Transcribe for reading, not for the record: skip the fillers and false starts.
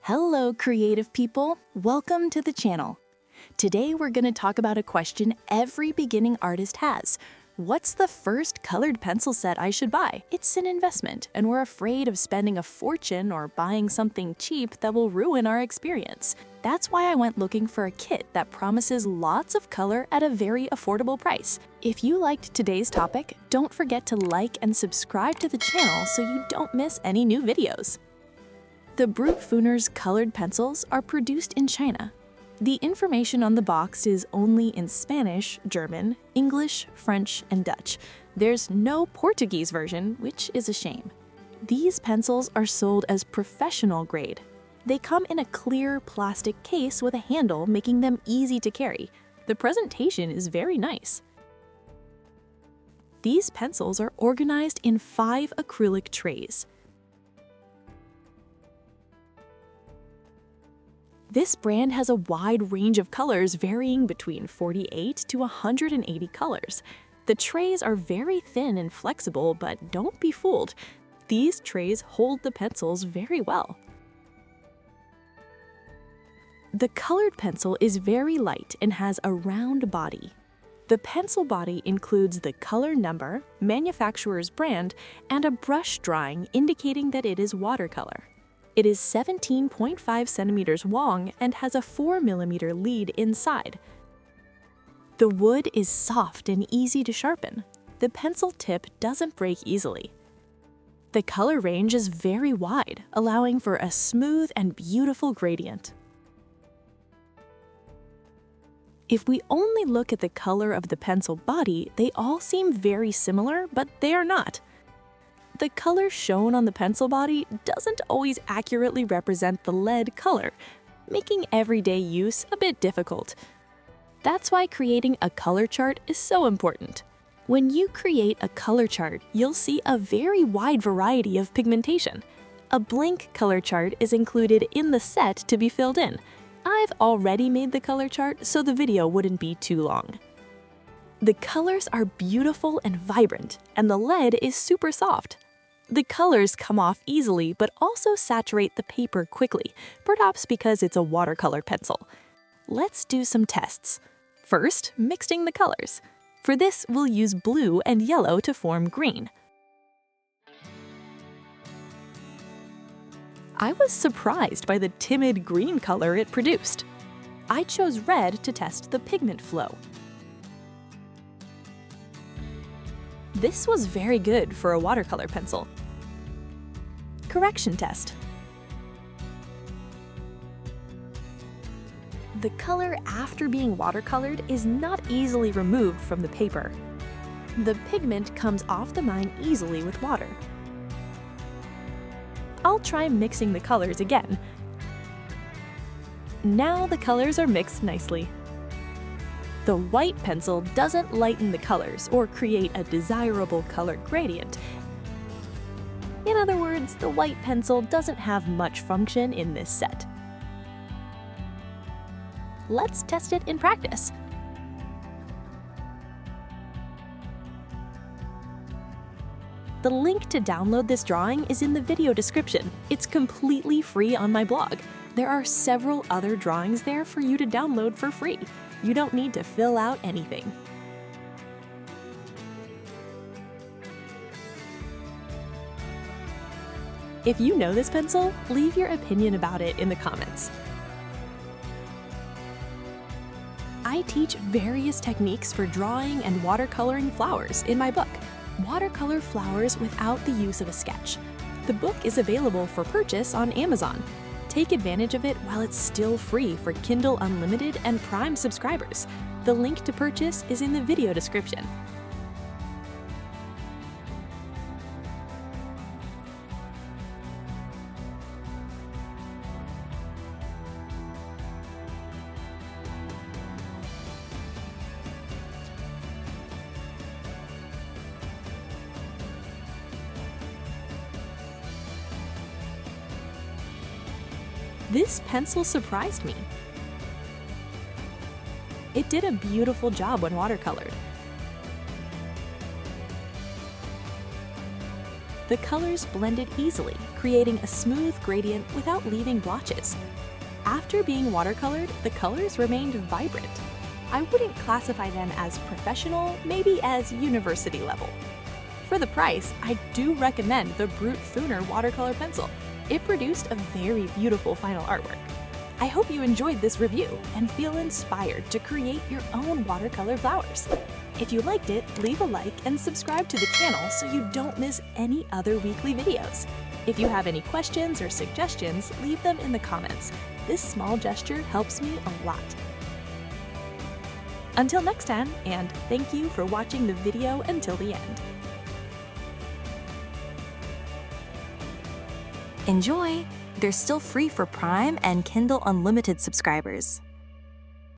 Hello, creative people. Welcome to the channel. Today we're going to talk about a question every beginning artist has. What's the first colored pencil set I should buy? It's an investment, and we're afraid of spending a fortune or buying something cheap that will ruin our experience. That's why I went looking for a kit that promises lots of color at a very affordable price. If you liked today's topic, don't forget to like and subscribe to the channel so you don't miss any new videos. The Brutfuner's colored pencils are produced in China. The information on the box is only in Spanish, German, English, French, and Dutch. There's no Portuguese version, which is a shame. These pencils are sold as professional grade. They come in a clear plastic case with a handle, making them easy to carry. The presentation is very nice. These pencils are organized in 5 acrylic trays. This brand has a wide range of colors varying between 48 to 180 colors. The trays are very thin and flexible, but don't be fooled. These trays hold the pencils very well. The colored pencil is very light and has a round body. The pencil body includes the color number, manufacturer's brand, and a brush drawing indicating that it is watercolor. It is 17.5 centimeters long and has a 4 millimeter lead inside. The wood is soft and easy to sharpen. The pencil tip doesn't break easily. The color range is very wide, allowing for a smooth and beautiful gradient. If we only look at the color of the pencil body, they all seem very similar, but they are not. The color shown on the pencil body doesn't always accurately represent the lead color, making everyday use a bit difficult. That's why creating a color chart is so important. When you create a color chart, you'll see a very wide variety of pigmentation. A blank color chart is included in the set to be filled in. I've already made the color chart, so the video wouldn't be too long. The colors are beautiful and vibrant, and the lead is super soft. The colors come off easily but also saturate the paper quickly, perhaps because it's a watercolor pencil. Let's do some tests. First, mixing the colors. For this, we'll use blue and yellow to form green. I was surprised by the timid green color it produced. I chose red to test the pigment flow. This was very good for a watercolor pencil. Correction test. The color after being watercolored is not easily removed from the paper. The pigment comes off the mine easily with water. I'll try mixing the colors again. Now the colors are mixed nicely. The white pencil doesn't lighten the colors or create a desirable color gradient. In other words, the white pencil doesn't have much function in this set. Let's test it in practice. The link to download this drawing is in the video description. It's completely free on my blog. There are several other drawings there for you to download for free. You don't need to fill out anything. If you know this pencil, leave your opinion about it in the comments. I teach various techniques for drawing and watercoloring flowers in my book, Watercolor Flowers Without the Use of a Sketch. The book is available for purchase on Amazon. Take advantage of it while it's still free for Kindle Unlimited and Prime subscribers. The link to purchase is in the video description. This pencil surprised me. It did a beautiful job when watercolored. The colors blended easily, creating a smooth gradient without leaving blotches. After being watercolored, the colors remained vibrant. I wouldn't classify them as professional, maybe as university level. For the price, I do recommend the Brutfuner watercolor pencil. It produced a very beautiful final artwork. I hope you enjoyed this review and feel inspired to create your own watercolor flowers. If you liked it, leave a like and subscribe to the channel so you don't miss any other weekly videos. If you have any questions or suggestions, leave them in the comments. This small gesture helps me a lot. Until next time, and thank you for watching the video until the end. Enjoy! They're still free for Prime and Kindle Unlimited subscribers.